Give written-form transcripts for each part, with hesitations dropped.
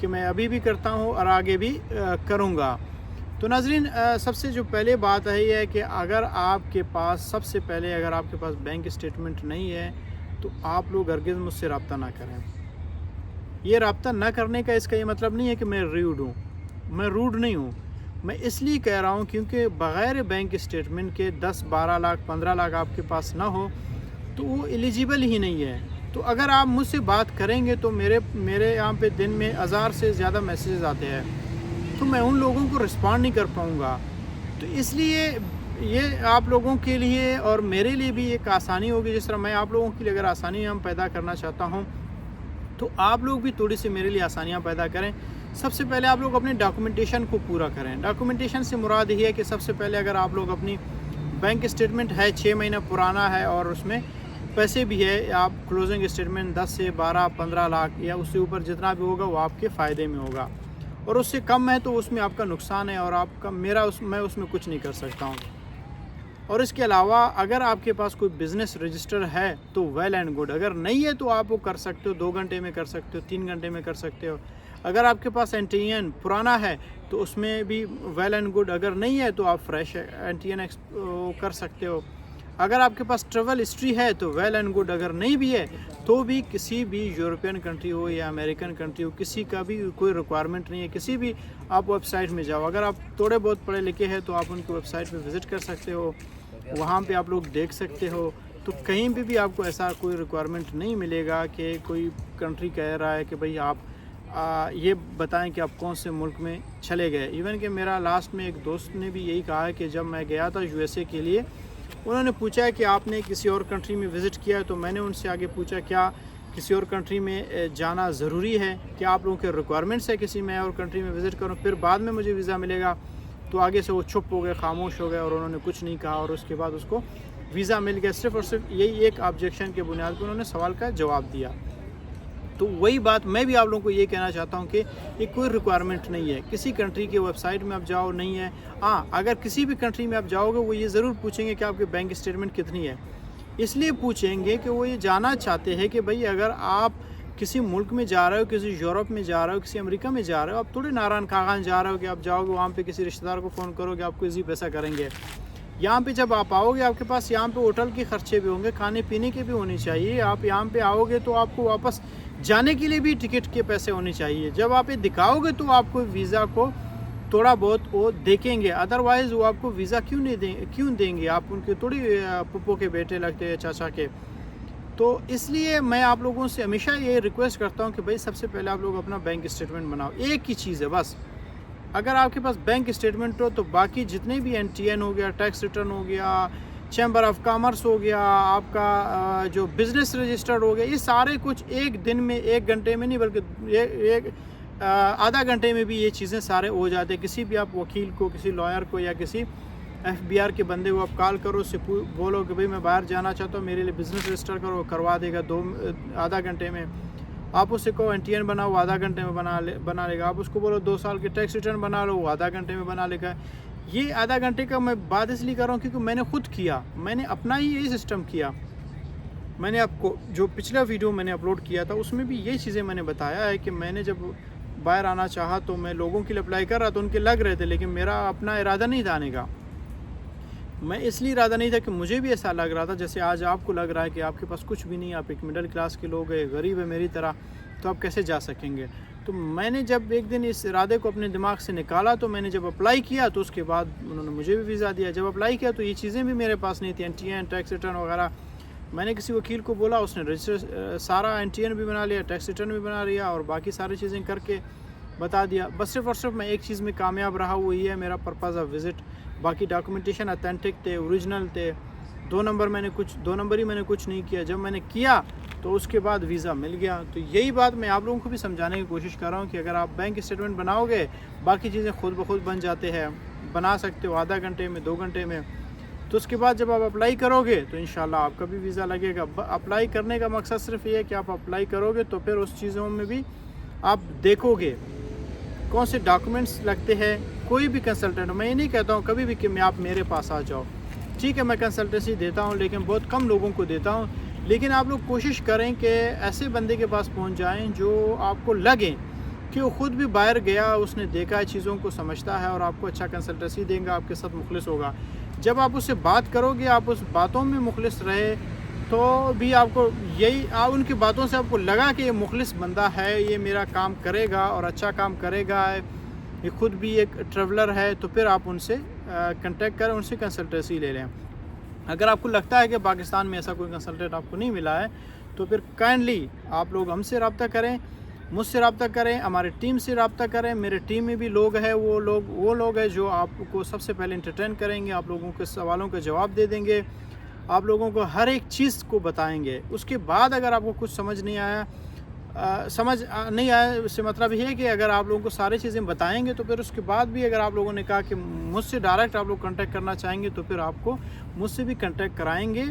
کہ میں ابھی بھی کرتا ہوں اور آگے بھی کروں گا۔ تو ناظرین، سب سے جو پہلے بات ہے یہ ہے کہ اگر آپ کے پاس سب سے پہلے اگر آپ کے پاس بینک اسٹیٹمنٹ نہیں ہے تو آپ لوگ ہرگز مجھ سے رابطہ نہ کریں۔ یہ رابطہ نہ کرنے کا اس کا یہ مطلب نہیں ہے کہ میں ریوڈ ہوں، میں روڈ نہیں ہوں، میں اس لیے کہہ رہا ہوں کیونکہ بغیر بینک اسٹیٹمنٹ کے 10 12 لاکھ 15 لاکھ آپ کے پاس نہ ہو تو وہ ایلیجیبل ہی نہیں ہے۔ تو اگر آپ مجھ سے بات کریں گے تو میرے یہاں پہ دن میں 1000 سے زیادہ میسیجز آتے ہیں، تو میں ان لوگوں کو رسپونڈ نہیں کر پاؤں گا۔ تو اس لیے یہ آپ لوگوں کے لیے اور میرے لیے بھی ایک آسانی ہوگی، جس طرح میں آپ لوگوں کے لیے اگر آسانیاں پیدا کرنا چاہتا ہوں تو آپ لوگ بھی تھوڑی سی میرے لیے آسانیاں پیدا کریں۔ سب سے پہلے آپ لوگ اپنے ڈاکومنٹیشن کو پورا کریں۔ ڈاکومنٹیشن سے مراد یہ ہے کہ سب سے پہلے اگر آپ لوگ اپنی بینک اسٹیٹمنٹ ہے 6 مہینہ پرانا ہے اور اس میں پیسے بھی ہے، آپ کلوزنگ اسٹیٹمنٹ 10 سے 12 15 لاکھ یا اس سے اوپر جتنا بھی ہوگا وہ آپ کے فائدے میں ہوگا، اور اس سے کم ہے تو اس میں آپ کا نقصان ہے اور میں اس میں کچھ نہیں کر سکتا ہوں۔ اور اس کے علاوہ اگر آپ کے پاس کوئی بزنس رجسٹر ہے تو ویل اینڈ گڈ، اگر نہیں ہے تو آپ وہ کر سکتے ہو، 2 گھنٹے میں کر سکتے ہو، 3 گھنٹے میں کر سکتے ہو۔ اگر آپ کے پاس NTN پرانا ہے تو اس میں بھی ویل اینڈ گڈ، اگر نہیں ہے تو آپ فریش NTN کر سکتے ہو۔ اگر آپ کے پاس ٹریول ہسٹری ہے تو ویل اینڈ گڈ، اگر نہیں بھی ہے تو بھی کسی بھی یورپین کنٹری ہو یا امریکن کنٹری ہو، کسی کا بھی کوئی ریکوائرمنٹ نہیں ہے، کسی بھی آپ ویب سائٹ میں جاؤ، اگر آپ تھوڑے بہت پڑھے لکھے ہیں تو آپ ان کی ویب سائٹ پہ وزٹ کر سکتے ہو، وہاں پہ آپ لوگ دیکھ سکتے ہو۔ تو کہیں بھی آپ کو ایسا کوئی ریکوائرمنٹ نہیں ملے گا کہ کوئی کنٹری کہہ رہا ہے کہ بھئی آپ یہ بتائیں کہ آپ کون سے ملک میں چلے گئے۔ ایون کہ میرا لاسٹ میں ایک دوست نے بھی یہی کہا ہے کہ جب میں گیا تھا USA کے لیے، انہوں نے پوچھا ہے کہ آپ نے کسی اور کنٹری میں وزٹ کیا ہے، تو میں نے ان سے آگے پوچھا کیا کسی اور کنٹری میں جانا ضروری ہے، کیا آپ لوگوں کے ریکوائرمنٹس ہے کسی میں اور کنٹری میں وزٹ کروں پھر بعد میں مجھے ویزا ملے گا؟ تو آگے سے وہ چھپ ہو گئے، خاموش ہو گئے اور انہوں نے کچھ نہیں کہا، اور اس کے بعد اس کو ویزا مل گیا، صرف اور صرف یہی ایک آبجیکشن کے بنیاد پر انہوں نے سوال کا جواب دیا۔ تو وہی بات میں بھی آپ لوگوں کو یہ کہنا چاہتا ہوں کہ یہ کوئی ریکوائرمنٹ نہیں ہے، کسی کنٹری کے ویب سائٹ میں آپ جاؤ نہیں ہے۔ ہاں، اگر کسی بھی کنٹری میں آپ جاؤ گے وہ یہ ضرور پوچھیں گے کہ آپ کے بینک اسٹیٹمنٹ کتنی ہے، اس لیے پوچھیں گے کہ وہ یہ جاننا چاہتے ہیں کہ بھئی اگر آپ کسی ملک میں جا رہے ہو، کسی یورپ میں جا رہے ہو، کسی امریکہ میں جا رہے ہو، آپ تھوڑے ناران کاغان جا رہے ہو کہ آپ جاؤ گے وہاں پہ کسی رشتہ دار کو فون کرو گے آپ کو ایزی پیسہ کریں گے۔ یہاں پہ جب آپ آؤ گے آپ کے پاس یہاں پہ ہوٹل کے خرچے بھی ہوں گے، کھانے پینے کے بھی ہونے چاہیے۔ آپ یہاں پہ آؤ گے تو آپ کو واپس جانے کے لیے بھی ٹکٹ کے پیسے ہونے چاہیے۔ جب آپ یہ دکھاؤ گے تو آپ کو ویزا کو تھوڑا بہت وہ دیکھیں گے، ادروائز وہ آپ کو ویزا کیوں دیں گے؟ آپ ان کے تھوڑی پپو کے بیٹے لگتے ہیں، چاچا کے۔ تو اس لیے میں آپ لوگوں سے ہمیشہ یہ ریکویسٹ کرتا ہوں کہ بھائی سب سے پہلے آپ لوگ اپنا بینک اسٹیٹمنٹ بناؤ، ایک ہی چیز ہے بس۔ اگر آپ کے پاس بینک اسٹیٹمنٹ ہو تو باقی جتنے بھی NTN ہو گیا، ٹیکس ریٹرن ہو گیا، چیمبر آف کامرس ہو گیا، آپ کا جو بزنس رجسٹرڈ ہو گیا، یہ سارے کچھ ایک دن میں 1 گھنٹے میں نہیں بلکہ آدھا گھنٹے میں بھی یہ چیزیں سارے ہو جاتے ہیں۔ کسی بھی آپ وکیل کو، کسی لائر کو یا کسی FBR کے بندے کو آپ کال کرو، اس سے بولو کہ بھئی میں باہر جانا چاہتا ہوں، میرے لیے بزنس رجسٹر کرو، کروا دے گا آدھا گھنٹے میں۔ آپ اس سے کہو NTN بناؤ، وہ آدھا گھنٹے میں بنا لے گا۔ آپ اس کو بولو 2 سال کے ٹیکس ریٹرن بنا لو، وہ آدھا گھنٹے میں بنا لے گا۔ یہ آدھا گھنٹے کا میں بات اس لیے کر رہا ہوں کیونکہ میں نے خود کیا، میں نے اپنا ہی یہی سسٹم کیا۔ میں نے آپ کو جو پچھلا ویڈیو میں نے اپلوڈ کیا تھا اس میں بھی یہی چیزیں میں نے بتایا ہے کہ میں نے جب باہر آنا چاہا تو میں لوگوں کے لیے اپلائی کر رہا تو ان کے لگ رہے تھے، لیکن میرا اپنا ارادہ نہیں تھا آنے کا۔ میں اس لیے ارادہ نہیں تھا کہ مجھے بھی ایسا لگ رہا تھا جیسے آج آپ کو لگ رہا ہے کہ آپ کے پاس کچھ بھی نہیں، آپ ایک مڈل کلاس کے لوگ ہیں، غریب ہے میری طرح، تو آپ کیسے جا سکیں گے؟ تو میں نے جب ایک دن اس ارادے کو اپنے دماغ سے نکالا تو میں نے جب اپلائی کیا تو اس کے بعد انہوں نے مجھے بھی ویزا دیا۔ جب اپلائی کیا تو یہ چیزیں بھی میرے پاس نہیں تھیں، NTN، ٹیکس ریٹرن وغیرہ۔ میں نے کسی وکیل کو بولا، اس نے رجسٹر سارا NTN بھی بنا لیا، ٹیکس ریٹرن بھی بنا لیا اور باقی ساری چیزیں کر کے بتا دیا۔ بس صرف اور صرف میں ایک چیز میں کامیاب رہا، وہ یہ ہے میرا پرپز آف وزٹ۔ باقی ڈاکومنٹیشن اتھینٹک تھے، اوریجنل تھے، 2 نمبر ہی میں نے کچھ نہیں کیا۔ جب میں نے کیا تو اس کے بعد ویزا مل گیا۔ تو یہی بات میں آپ لوگوں کو بھی سمجھانے کی کوشش کر رہا ہوں کہ اگر آپ بینک اسٹیٹمنٹ بناؤ گے باقی چیزیں خود بخود بن جاتے ہیں، بنا سکتے ہو آدھا گھنٹے میں، 2 گھنٹے میں۔ تو اس کے بعد جب آپ اپلائی کرو گے تو انشاءاللہ آپ کا بھی ویزا لگے گا۔ اپلائی کرنے کا مقصد صرف یہ ہے کہ آپ اپلائی کرو گے تو پھر اس چیزوں میں بھی آپ دیکھو گے کون سے ڈاکومنٹس لگتے ہیں۔ کوئی بھی کنسلٹنٹ، میں یہ نہیں کہتا ہوں کبھی بھی کہ آپ میرے پاس آ جاؤ، ٹھیک ہے میں کنسلٹنسی دیتا ہوں لیکن بہت کم لوگوں کو دیتا ہوں، لیکن آپ لوگ کوشش کریں کہ ایسے بندے کے پاس پہنچ جائیں جو آپ کو لگیں کہ وہ خود بھی باہر گیا، اس نے دیکھا ہے، چیزوں کو سمجھتا ہے اور آپ کو اچھا کنسلٹنسی دیں گا، آپ کے ساتھ مخلص ہوگا۔ جب آپ اس سے بات کرو گے، آپ اس باتوں میں مخلص رہے تو بھی آپ کو ان کی باتوں سے آپ کو لگا کہ یہ مخلص بندہ ہے، یہ میرا کام کرے گا اور اچھا کام کرے گا، یہ خود بھی ایک ٹریولر ہے، تو پھر آپ ان سے کنٹیکٹ کریں، ان سے کنسلٹنسی لے لیں۔ اگر آپ کو لگتا ہے کہ پاکستان میں ایسا کوئی کنسلٹنٹ آپ کو نہیں ملا ہے تو پھر کائنڈلی آپ لوگ ہم سے رابطہ کریں، مجھ سے رابطہ کریں، ہمارے ٹیم سے رابطہ کریں۔ میرے ٹیم میں بھی لوگ ہیں، وہ لوگ ہیں جو آپ کو سب سے پہلے انٹرٹین کریں گے، آپ لوگوں کے سوالوں کے جواب دے دیں گے، آپ لوگوں کو ہر ایک چیز کو بتائیں گے۔ اس کے بعد اگر آپ کو کچھ سمجھ نہیں آیا اس سے مطلب یہ ہے کہ اگر آپ لوگوں کو ساری چیزیں بتائیں گے تو پھر اس کے بعد بھی اگر آپ لوگوں نے کہا کہ مجھ سے ڈائریکٹ آپ لوگ کنٹیکٹ کرنا چاہیں گے تو پھر آپ کو مجھ سے بھی کنٹیکٹ کرائیں گے۔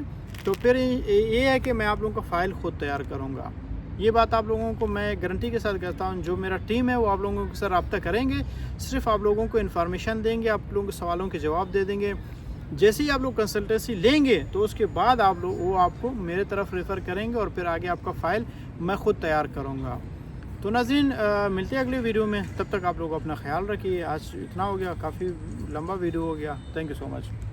تو پھر یہ ہے کہ میں آپ لوگوں کا فائل خود تیار کروں گا۔ یہ بات آپ لوگوں کو میں گارنٹی کے ساتھ کہتا ہوں، جو میرا ٹیم ہے وہ آپ لوگوں کے ساتھ رابطہ کریں گے، صرف آپ لوگوں کو انفارمیشن دیں گے، آپ لوگوں کے سوالوں کے جواب دے دیں گے۔ جیسے ہی آپ لوگ کنسلٹنسی لیں گے تو اس کے بعد وہ آپ کو میرے طرف ریفر کریں گے اور پھر آگے آپ کا فائل میں خود تیار کروں گا۔ تو ناظرین ملتے ہیں اگلی ویڈیو میں، تب تک آپ لوگ اپنا خیال رکھیے۔ آج اتنا ہو گیا، کافی لمبا ویڈیو ہو گیا۔ Thank you so much.